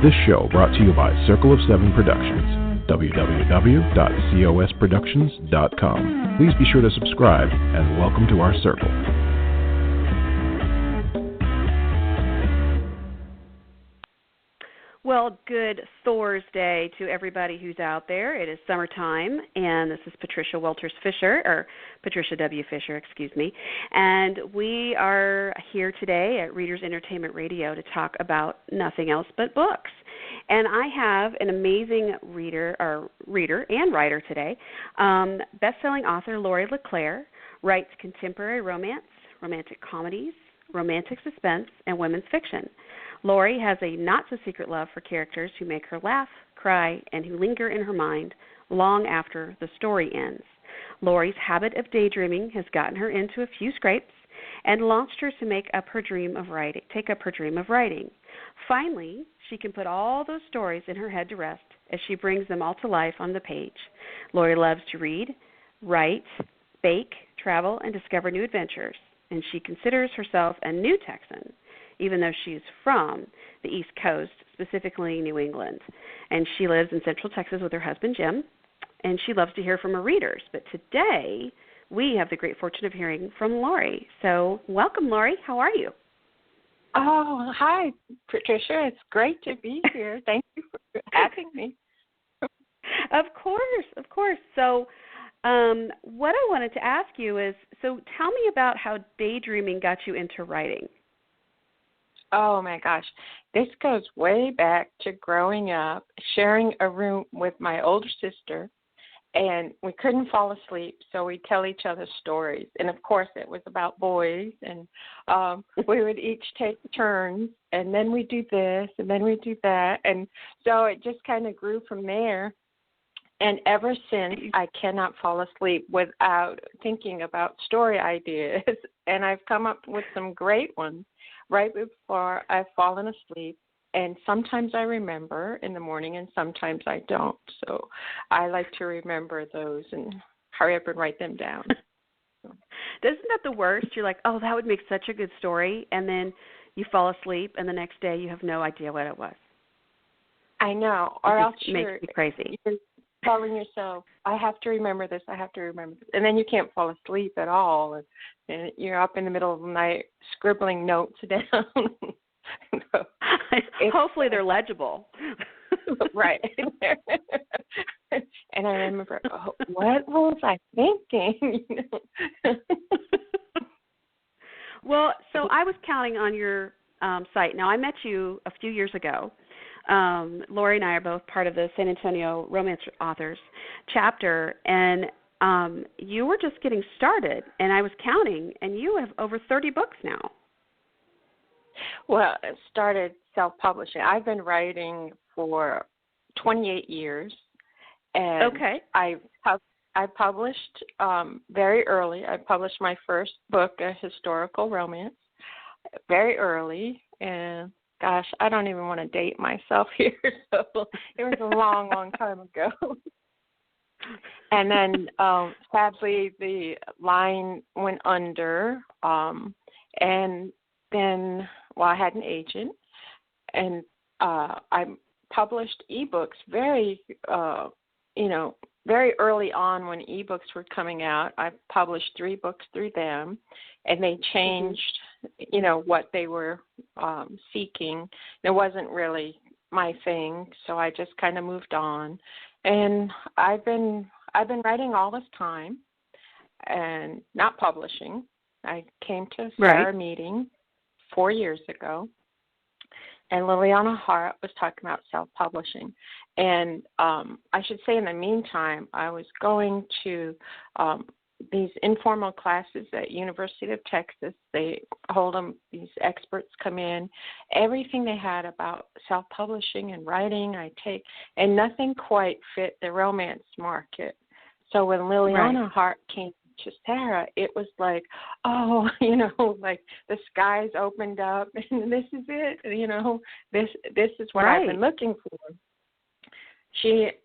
This show brought to you by Circle of Seven Productions, www.cosproductions.com. Please be sure to subscribe and welcome to our circle. Well, good Thursday to everybody who's out there. It is summertime, and this is Patricia Patricia W. Fischer, and we are here today at Readers Entertainment Radio to talk about nothing else but books. And I have an amazing reader and writer today. Best-selling author Laurie LeClair writes contemporary romance, romantic comedies, romantic suspense, and women's fiction. Laurie has a not-so-secret love for characters who make her laugh, cry, and who linger in her mind long after the story ends. Laurie's habit of daydreaming has gotten her into a few scrapes and launched her to take up her dream of writing. Finally, she can put all those stories in her head to rest as she brings them all to life on the page. Laurie loves to read, write, bake, travel, and discover new adventures, and she considers herself a new Texan, even though she's from the East Coast, specifically New England. And she lives in Central Texas with her husband, Jim, and she loves to hear from her readers. But today, we have the great fortune of hearing from Laurie. So welcome, Laurie. How are you? Oh, hi, Patricia. It's great to be here. Thank you for having me. Of course. So what I wanted to ask you is, so tell me about how daydreaming got you into writing. Oh, my gosh. This goes way back to growing up, sharing a room with my older sister, and we couldn't fall asleep, so we'd tell each other stories. And, of course, it was about boys, and we would each take turns, and then we'd do this, and then we'd do that. And so it just kind of grew from there. And ever since, I cannot fall asleep without thinking about story ideas, and I've come up with some great ones right before I've fallen asleep, and sometimes I remember in the morning and sometimes I don't. So I like to remember those and hurry up and write them down. Isn't that the worst? You're like, oh, that would make such a good story, and then you fall asleep, and the next day you have no idea what it was. I know, or else it makes me crazy. You're telling yourself, I have to remember this, and then you can't fall asleep at all, and you're up in the middle of the night scribbling notes down. Hopefully they're legible. Right. And I remember, what was I thinking? Well, so I was counting on your site. Now, I met you a few years ago. Laurie and I are both part of the San Antonio Romance Authors chapter, and you were just getting started, and I was counting, and you have over 30 books now. Well, it started self-publishing. I've been writing for 28 years, and okay. I published very early. I published my first book, a historical romance, very early, and gosh, I don't even want to date myself here, so it was a long, long time ago. And then, sadly, the line went under, and then, I had an agent, and I published ebooks very early on when ebooks were coming out. I published 3 books through them, and they changed, what they were seeking. It wasn't really my thing, so I just kind of moved on. And I've been writing all this time and not publishing. I came to a Sarah meeting 4 years ago, and Liliana Hart was talking about self-publishing. And I should say in the meantime, I was going to these informal classes at University of Texas. They hold them, these experts come in. Everything they had about self-publishing and writing I take, and nothing quite fit the romance market. So when Liliana Hart came to Sarah, it was like, like the skies opened up, and this is it, this is what I've been looking for.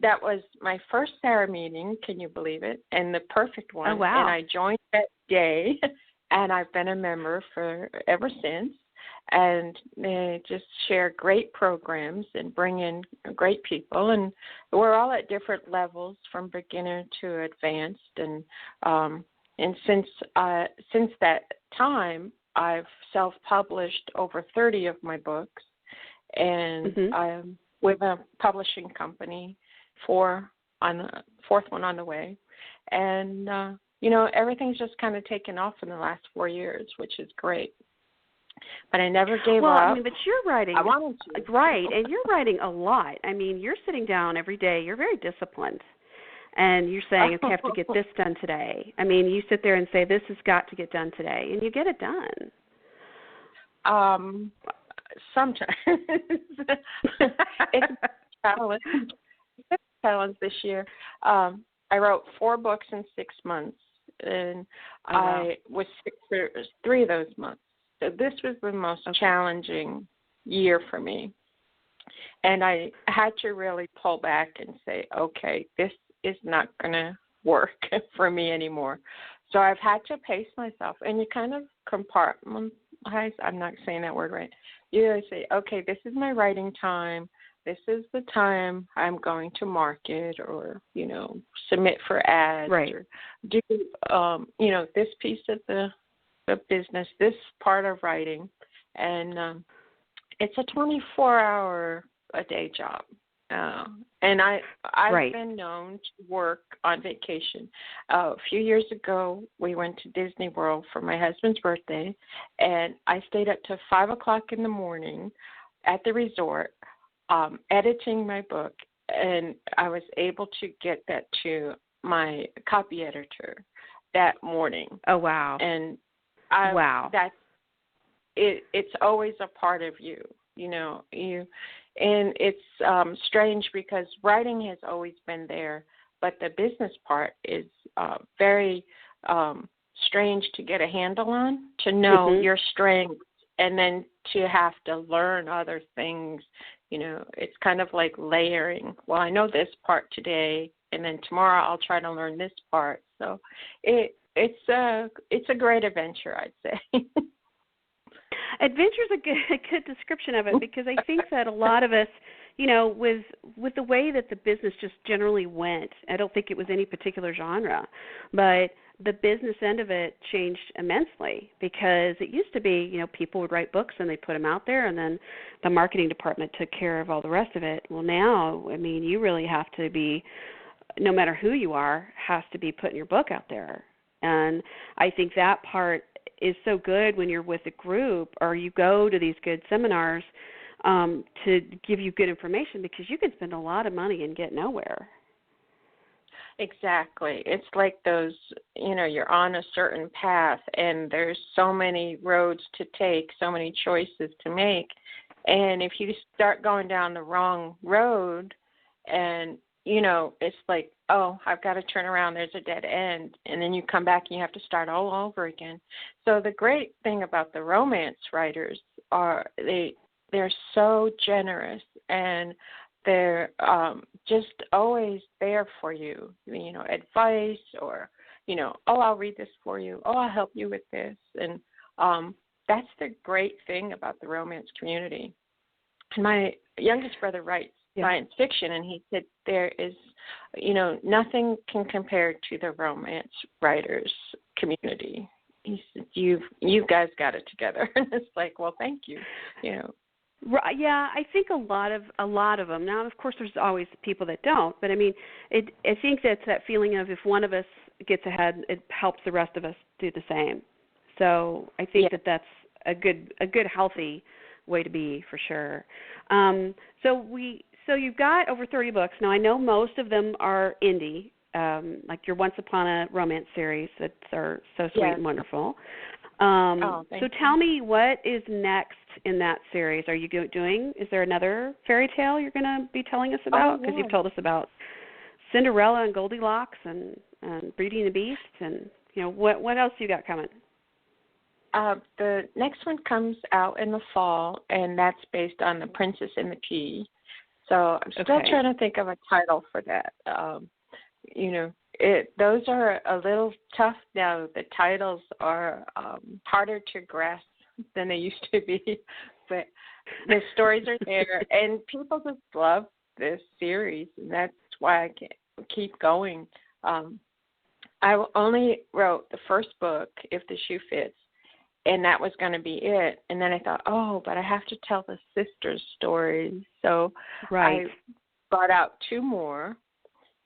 That was my first Sarah meeting, can you believe it? And the perfect one. Oh, wow. And I joined that day, and I've been a member for ever since. and they just share great programs and bring in great people. And we're all at different levels, from beginner to advanced. And since that time, I've self-published over 30 of my books, and I'm with a publishing company, fourth one on the way. And, everything's just kind of taken off in the last 4 years, which is great. But I never gave up. Well, I mean, but you're writing. I wanted to. Right, and you're writing a lot. I mean, you're sitting down every day. You're very disciplined. And you're saying, okay, I have to get this done today. I mean, you sit there and say, this has got to get done today, and you get it done. Sometimes. It's a challenge this year. I wrote 4 books in 6 months, and I was sick for 3 of those months. So this was the most challenging year for me. And I had to really pull back and say, okay, this is not going to work for me anymore. So I've had to pace myself. And you kind of compartmentalize. I'm not saying that word right. You really say, okay, this is my writing time. This is the time I'm going to market or, submit for ads, right, or do, this piece of the business, this part of writing. And it's a 24-hour-a-day job. And I've been known to work on vacation. A few years ago, we went to Disney World for my husband's birthday, and I stayed up to 5 o'clock in the morning at the resort, editing my book, and I was able to get that to my copy editor that morning. Oh, wow. And it's always a part of you, and it's strange because writing has always been there, but the business part is very strange to get a handle on, to know your strengths, and then to have to learn other things. It's kind of like layering. Well, I know this part today, and then tomorrow I'll try to learn this part. So it's a great adventure, I'd say. Adventure is a good description of it, because I think that a lot of us, with the way that the business just generally went, I don't think it was any particular genre, but the business end of it changed immensely, because it used to be, people would write books and they put them out there, and then the marketing department took care of all the rest of it. Well, now, I mean, you really have to be, no matter who you are, has to be putting your book out there. And I think that part is so good when you're with a group or you go to these good seminars to give you good information, because you can spend a lot of money and get nowhere. Exactly. It's like those, you're on a certain path and there's so many roads to take, so many choices to make. And if you start going down the wrong road and, it's like, oh, I've got to turn around, there's a dead end. And then you come back and you have to start all over again. So the great thing about the romance writers are they're so generous, and they're just always there for you, advice, or, oh, I'll read this for you. Oh, I'll help you with this. And that's the great thing about the romance community. And my youngest brother writes science fiction, and he said there is, nothing can compare to the romance writers community. He said, you guys got it together. And it's like, well, thank you, Right, yeah, I think a lot of them. Now, of course, there's always people that don't, but I mean, I think that's that feeling of if one of us gets ahead, it helps the rest of us do the same. So I think that's a good healthy way to be, for sure. So you've got over 30 books. Now, I know most of them are indie, like your Once Upon a Romance series that are so sweet and wonderful. So tell me, what is next in that series? Are you doing, is there another fairy tale you're going to be telling us about? Because you've told us about Cinderella and Goldilocks and Beauty and the Beast, and, what else you got coming? The next one comes out in the fall, and that's based on The Princess and the Pea. So I'm still trying to think of a title for that. Those are a little tough now. The titles are harder to grasp than they used to be. But the stories are there, and people just love this series, and that's why I keep going. I only wrote the first book, If the Shoe Fits, and that was going to be it. And then I thought, but I have to tell the sisters' stories. So I brought out 2 more,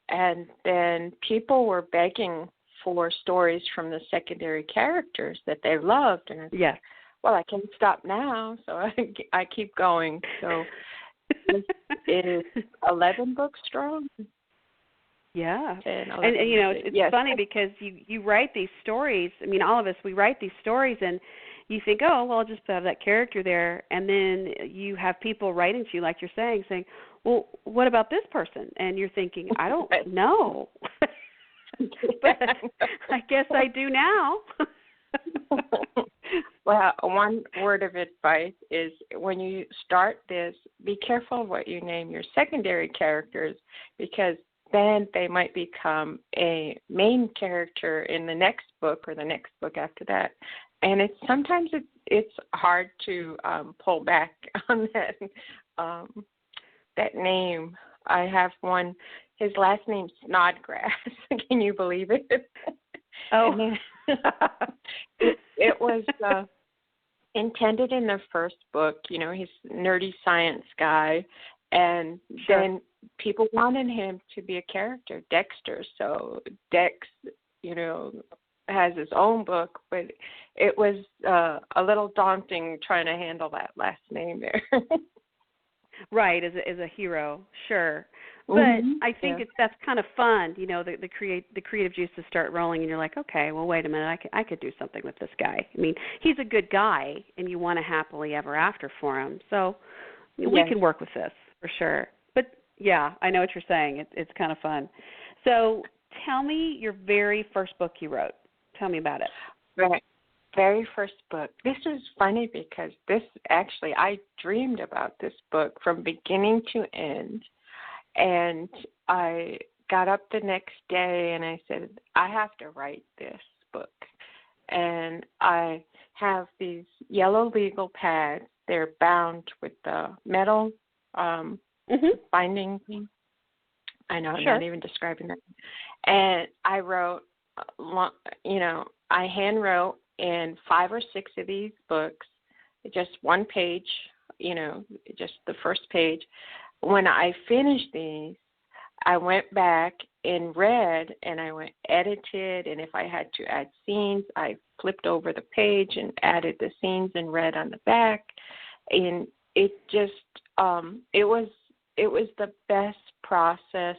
and then people were begging for stories from the secondary characters that they loved. And I thought, well, I can't stop now, so I keep going. So it is 11 books strong. Yeah, and you know, it's funny because you write these stories. I mean, all of us, we write these stories, and you think, oh, well, I'll just have that character there, and then you have people writing to you, like you're saying, well, what about this person? And you're thinking, I don't know, but I guess I do now. Well, one word of advice is when you start this, be careful of what you name your secondary characters, because then they might become a main character in the next book or the next book after that. And sometimes it's hard to pull back on that name. I have one, his last name's Snodgrass. Can you believe it? Oh. It was intended in the first book, you know, he's a nerdy science guy, and then people wanted him to be a character, Dexter. So Dex, you know, has his own book, but it was a little daunting trying to handle that last name there. Right, as a hero, sure. But I think that's kind of fun, you know, the creative juices start rolling, and you're like, okay, well, wait a minute, I could do something with this guy. I mean, he's a good guy, and you want a happily ever after for him. So we can work with this for sure. But yeah, I know what you're saying. It's kind of fun. So tell me your very first book you wrote. Tell me about it. Right. Very first book. This is funny because I dreamed about this book from beginning to end. And I got up the next day and I said, I have to write this book. And I have these yellow legal pads. They're bound with the metal binding thing. I know, I'm not even describing that. And I wrote, I hand wrote in 5 or 6 of these books, just one page, just the first page. When I finished these, I went back and read, and I edited, and if I had to add scenes, I flipped over the page and added the scenes and read on the back. And it just, it was the best process.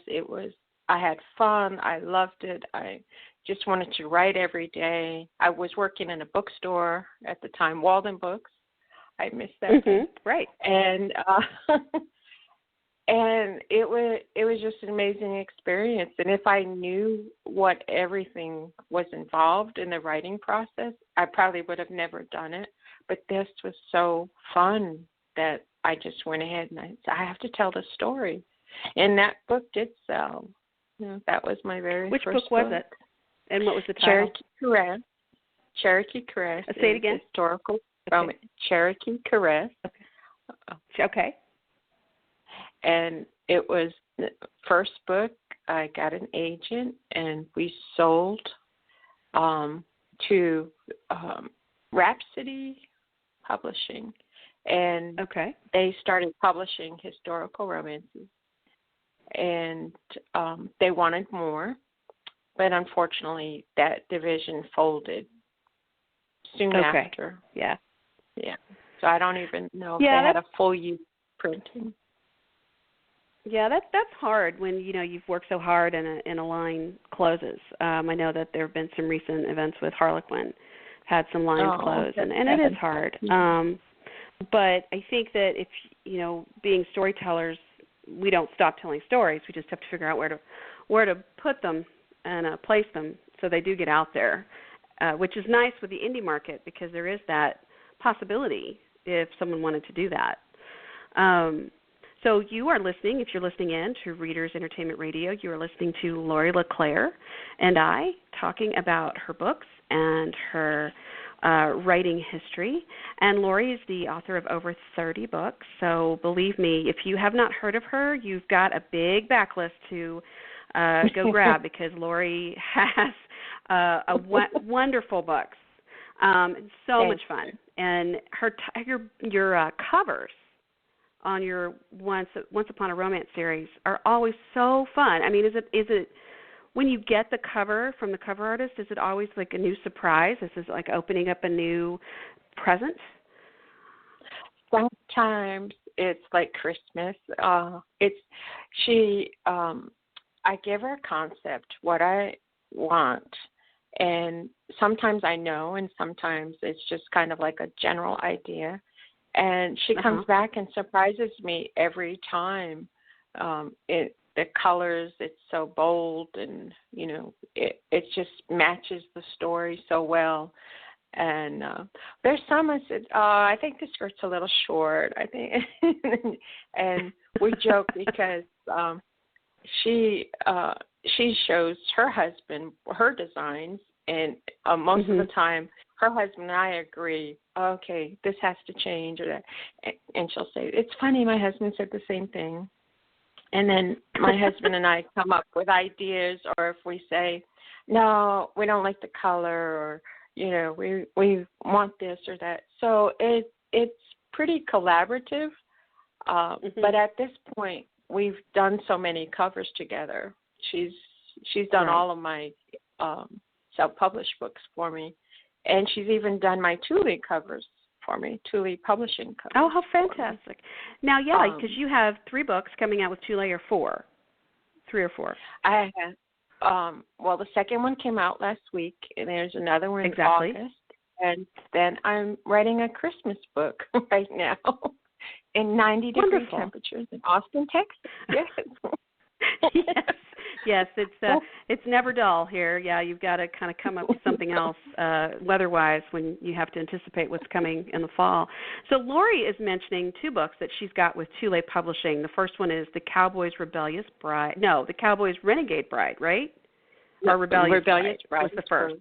I had fun. I loved it. I just wanted to write every day. I was working in a bookstore at the time, Walden Books. I missed that. Right. And and it was just an amazing experience. And if I knew what everything was involved in the writing process, I probably would have never done it. But this was so fun that I just went ahead and I said, I have to tell the story. And that book did sell. That was my very Which first book was it? And what was the title? Cherokee Caress. Say it again. Historical romance. Cherokee Caress. Okay. And it was the first book. I got an agent, and we sold to Rhapsody Publishing. And they started publishing historical romances. And they wanted more, but unfortunately that division folded soon after. Yeah. So I don't even know if they had a full year printing. Yeah, that's hard when you've worked so hard and a line closes. I know that there have been some recent events with Harlequin, had some lines close, and it is hard. But I think that if being storytellers, we don't stop telling stories. We just have to figure out where to put them and place them so they do get out there, which is nice with the indie market because there is that possibility if someone wanted to do that. So you are listening, if you're listening in to Readers Entertainment Radio, you are listening to Laurie LeClair and I talking about her books and her writing history. And Laurie is the author of over 30 books. So believe me, if you have not heard of her, you've got a big backlist to go grab because Laurie has wonderful books. So much fun. And your covers on your Once Upon a Romance series are always so fun. I mean, is it when you get the cover from the cover artist, is it always like a new surprise? This is like opening up a new present? Sometimes it's like Christmas. I give her a concept, what I want, and sometimes I know, and sometimes it's just kind of like a general idea. And she comes back and surprises me every time. The colors, it's so bold, and it just matches the story so well. And there's some I said, I think the skirt's a little short. I think, and we joke because she shows her husband her designs, and most of the time her husband and I agree, okay, this has to change, or that, and she'll say, it's funny, my husband said the same thing. And then my husband and I come up with ideas, or if we say, no, we don't like the color, or we want this or that. So it's pretty collaborative. But at this point, we've done so many covers together. She's done all of my self-published books for me, and she's even done my Thule covers for me, Thule Publishing covers. Oh, how fantastic! Now, because you have 3 books coming out with Thule, or 4, 3 or 4. I have. Well, the second one came out last week, and there's another one in August, and then I'm writing a Christmas book right now in 90-degree temperatures in Austin, Texas. Yes. Yes, it's never dull here. Yeah, you've got to kind of come up with something else weather-wise when you have to anticipate what's coming in the fall. So Laurie is mentioning 2 books that she's got with Thule Publishing. The first one is The Cowboy's Rebellious Bride. No, The Cowboy's Renegade Bride, right? Or Rebellious Bride was the first.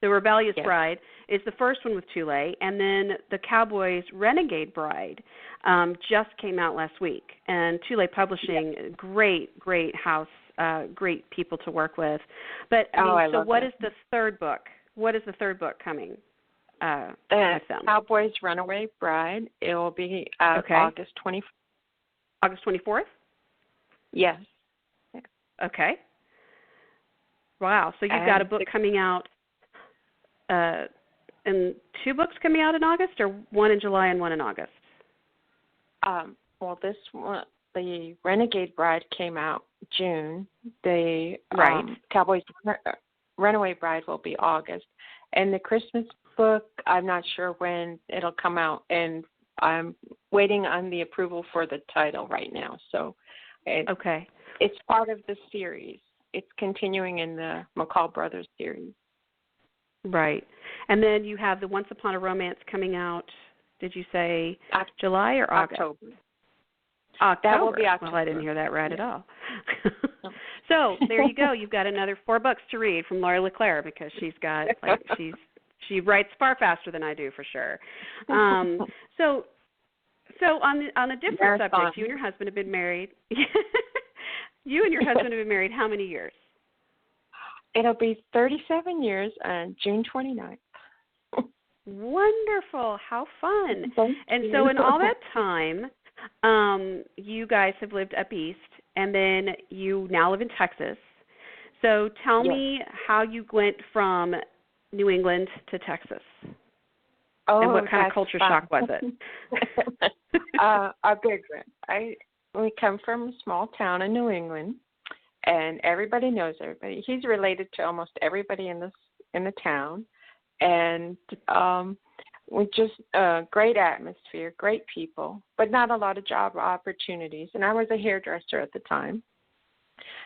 The Rebellious Bride is the first one with Thule, and then The Cowboy's Renegade Bride just came out last week. And Thule Publishing, great house, great people to work with. But so what is the third book? What is the third book coming? The Cowboy's Runaway Bride. It will be August 24th. August 24th? Yes. Okay. Wow. So you've got a book coming out, and 2 books coming out in August, or one in July and one in August? Well, this one, the Renegade Bride, came out June. The Cowboy's Runaway Bride will be August. And the Christmas book, I'm not sure when it'll come out, and I'm waiting on the approval for the title right now. So it's part of the series. It's continuing in the McCall Brothers series. Right. And then you have the Once Upon a Romance coming out, did you say July or August? October. That will be October. Well, I didn't hear that right at all. So there you go. You've got another 4 books to read from Laurie LeClair, because she's got, she writes far faster than I do, for sure. So on a different subject, you and your husband have been married. You and your husband have been married how many years? It'll be 37 years on June 29th. Wonderful. How fun. And so in all that time, you guys have lived up east, and then you now live in Texas. So tell me how you went from New England to Texas. And what kind of culture shock was it? A big one. We come from a small town in New England, and everybody knows everybody. He's related to almost everybody in the town, and we just great atmosphere, great people, but not a lot of job opportunities. And I was a hairdresser at the time.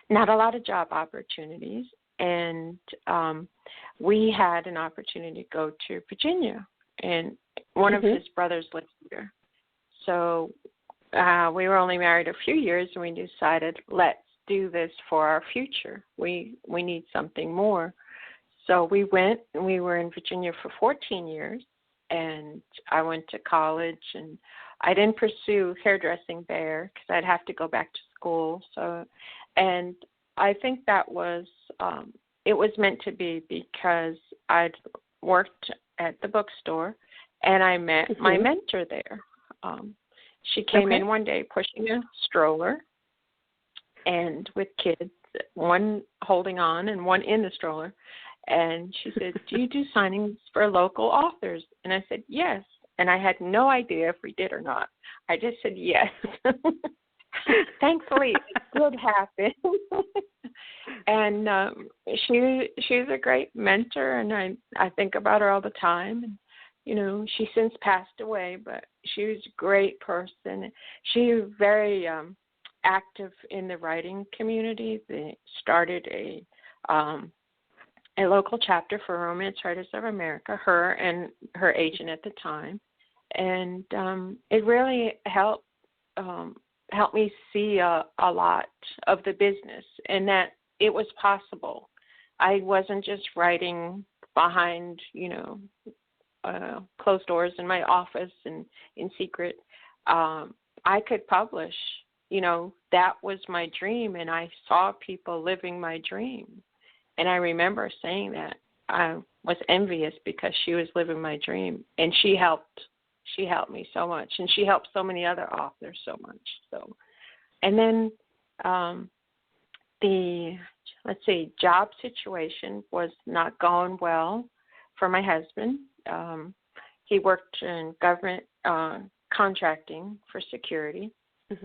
Not a lot of job opportunities, and we had an opportunity to go to Virginia, and one of his brothers lived here. So we were only married a few years, and we decided, let's do this for our future. We need something more. So we went, and we were in Virginia for 14 years, and I went to college, and I didn't pursue hairdressing there because I'd have to go back to school. So, and I think that was, it was meant to be because I'd worked at the bookstore, and I met my mentor there. She came in one day pushing a stroller, and with kids, one holding on and one in the stroller. And she said, "Do you do signings for local authors?" And I said, "Yes." And I had no idea if we did or not. I just said yes. Thankfully, it did happen. And she's a great mentor, and I think about her all the time. And, you know, she's since passed away, but she was a great person. She was very active in the writing community. They started a local chapter for Romance Writers of America, her and her agent at the time. And it really helped me see a lot of the business, and that it was possible. I wasn't just writing behind, you know, closed doors in my office and in secret. I could publish. You know, that was my dream, and I saw people living my dream. And I remember saying that. I was envious because she was living my dream, and she helped me so much, and she helped so many other authors so much. So, and then the job situation was not going well for my husband. He worked in government contracting for security.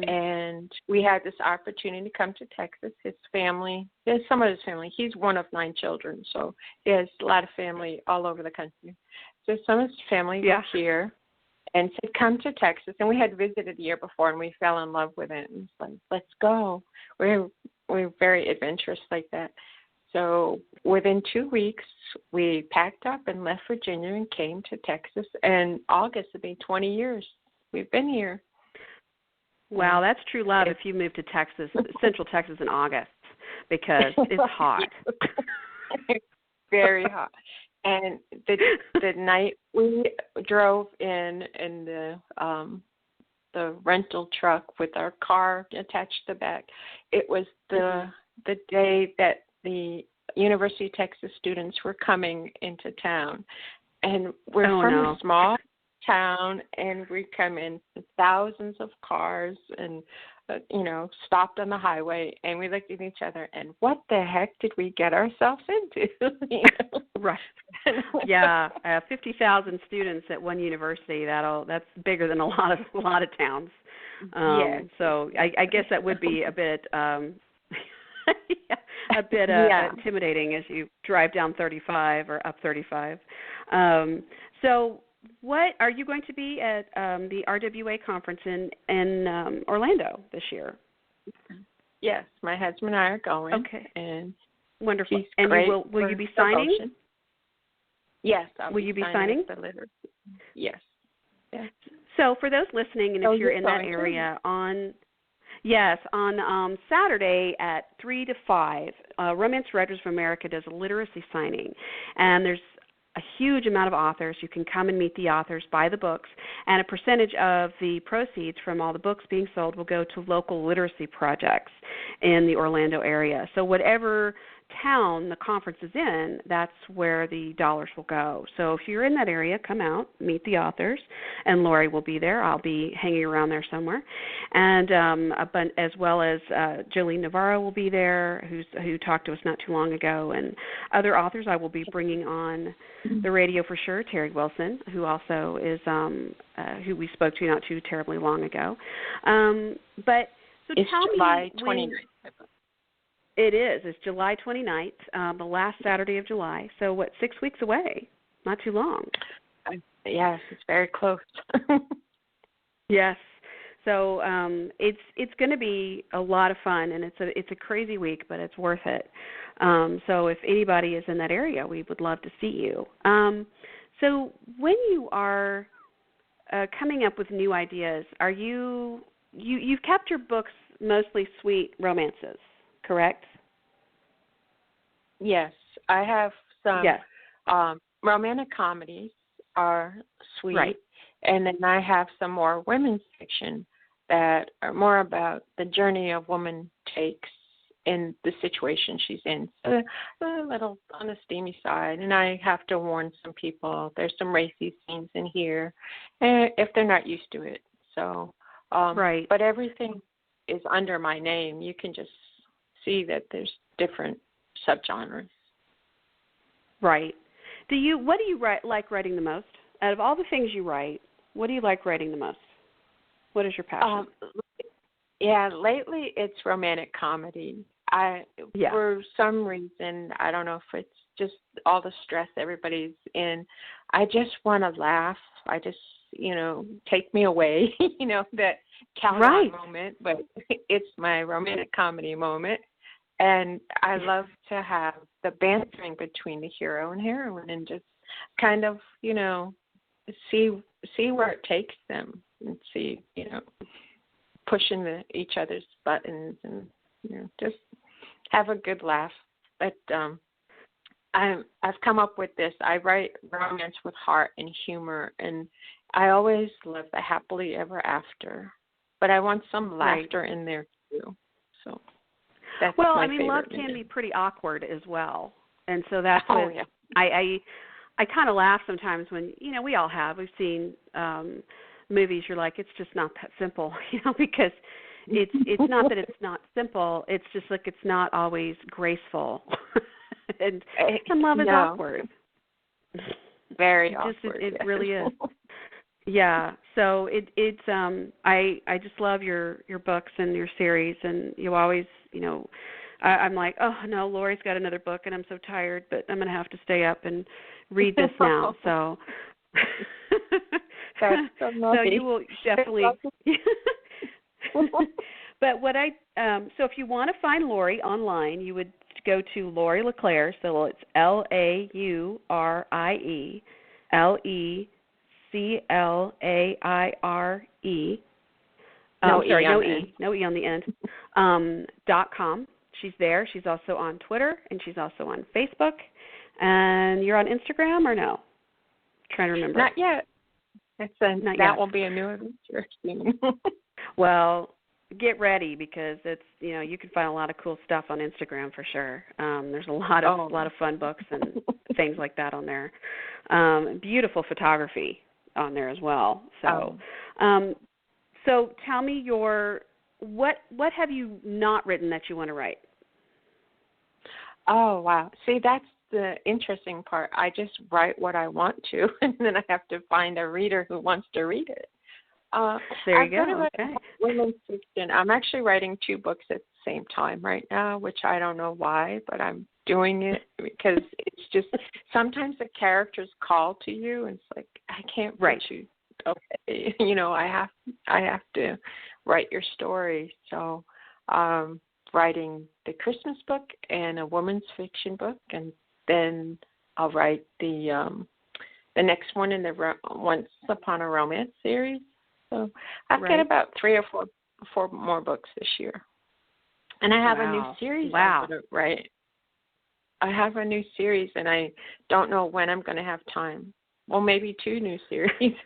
And we had this opportunity to come to Texas. His family, some of his family, he's one of 9 children, so he has a lot of family all over the country. So some of his family were here and said, "Come to Texas." And we had visited the year before, and we fell in love with it. And it's like, let's go. We're very adventurous like that. So within 2 weeks, we packed up and left Virginia and came to Texas. And August will be 20 years. We've been here. Wow, that's true love if you move to Texas, Central Texas in August, because it's hot. Very hot. And the night we drove in the rental truck with our car attached to the back, it was the day that the University of Texas students were coming into town. And we're from a small town, and we come in thousands of cars and stopped on the highway, and we looked at each other and what the heck did we get ourselves into? Right. Yeah, 50,000 students at one university, that's bigger than a lot of towns. So I guess that would be a bit intimidating as you drive down 35 or up 35. So what are you going to be at the RWA conference in Orlando this year? Yes, my husband and I are going. Okay. And wonderful. And will you be signing? Yes. Will you be signing? The literature. Yes. So for those listening, and if you're in that area, on Saturday at 3 to 5, Romance Writers of America does a literacy signing, and there's a huge amount of authors. You can come and meet the authors, buy the books, and a percentage of the proceeds from all the books being sold will go to local literacy projects in the Orlando area. So whatever town the conference is in, that's where the dollars will go. So if you're in that area, come out, meet the authors, and Laurie will be there. I'll be hanging around there somewhere. And as well as Jolene Navarro will be there, who talked to us not too long ago, and other authors I will be bringing on the radio for sure, Terry Wilson, who also is who we spoke to not too terribly long ago. But so it's tell July me 29th. It is. It's July 29th, the last Saturday of July. So 6 weeks away? Not too long. Yes, it's very close. Yes. So it's going to be a lot of fun, and it's a crazy week, but it's worth it. So if anybody is in that area, we would love to see you. So when you are coming up with new ideas, are you've kept your books mostly sweet romances, correct? Yes, I have some Yes. romantic comedies are sweet. Right. And then I have some more women's fiction that are more about the journey a woman takes in the situation she's in. So a little on the steamy side. And I have to warn some people, there's some racy scenes in here if they're not used to it. So, right. But everything is under my name. You can just see that there's different subgenres. Right. What do you like writing the most? Out of all the things you write, what do you like writing the most? What is your passion? Lately it's romantic comedy. For some reason, I don't know if it's just all the stress everybody's in, I just want to laugh. I just, take me away, that count-on moment, but it's my romantic comedy moment. And I love to have the bantering between the hero and heroine and just kind of, see where it takes them and see, pushing each other's buttons and, just have a good laugh. But I've come up with this. I write romance with heart and humor, and I always love the happily ever after. But I want some laughter in there too. So that's my favorite. Love can be pretty awkward as well, and so that's yeah. I kind of laugh sometimes when we all have. We've seen movies. You're like, it's just not that simple, because it's not that it's not simple. It's just like it's not always graceful, and love is awkward. Very awkward. It really is. Yeah. So I just love your books and your series, and you always I'm like, oh no, Laurie's got another book, and I'm so tired, but I'm going to have to stay up and read this now. So. That's so so you will definitely. But so if you want to find Laurie online, you would go to Laurie LeClair. So it's Laurie LeClaire. No E on the end. .com. She's there. She's also on Twitter, and she's also on Facebook. And you're on Instagram or no? I'm trying to remember. Not yet. That will be a new adventure. Well, get ready because it's you can find a lot of cool stuff on Instagram for sure. There's a lot of fun books and things like that on there. Beautiful photography on there as well. So, so tell me what have you not written that you want to write? Oh wow! See, that's the interesting part. I just write what I want to, and then I have to find a reader who wants to read it. There you go. Okay. Women's fiction. I'm actually writing 2 books at the same time right now, which I don't know why, but I'm doing it because it's just sometimes the characters call to you, and it's like I can't write you. Okay, I have to write your story. So, writing the Christmas book and a women's fiction book, and then I'll write the next one in the Once Upon a Romance series. So I've got about 3 or 4 more books this year, and I have a new series. I'm going to write. I have a new series, and I don't know when I'm going to have time. Well, maybe 2 new series.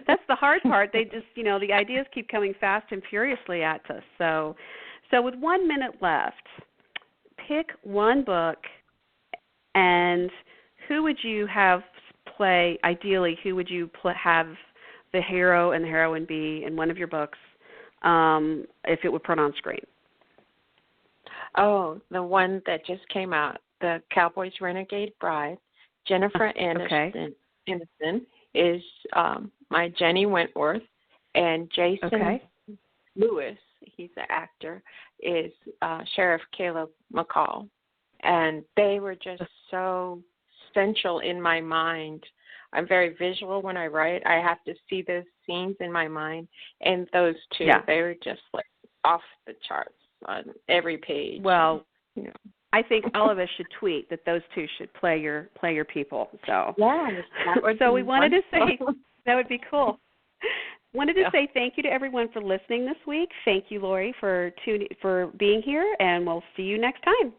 That's the hard part. They just, the ideas keep coming fast and furiously at us. So with 1 minute left, pick one book, and who would you have play? Ideally, who would you have the hero and the heroine be in one of your books, if it would put on screen? Oh, the one that just came out, The Cowboy's Renegade Bride. Jennifer Aniston is my Jenny Wentworth, and Jason Lewis, he's the actor, is Sheriff Caleb McCall. And they were just so central in my mind. I'm very visual when I write. I have to see those scenes in my mind. And those 2, they were just like off the charts on every page. Well, I think all of us should tweet that those 2 should play your people. So so we wanted to say that would be cool. Wanted to say thank you to everyone for listening this week. Thank you, Laurie, for being here, and we'll see you next time.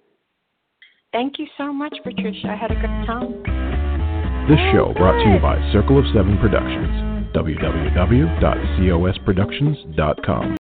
Thank you so much, Patricia. I had a great time. This show brought to you by Circle of Seven Productions, www.cosproductions.com.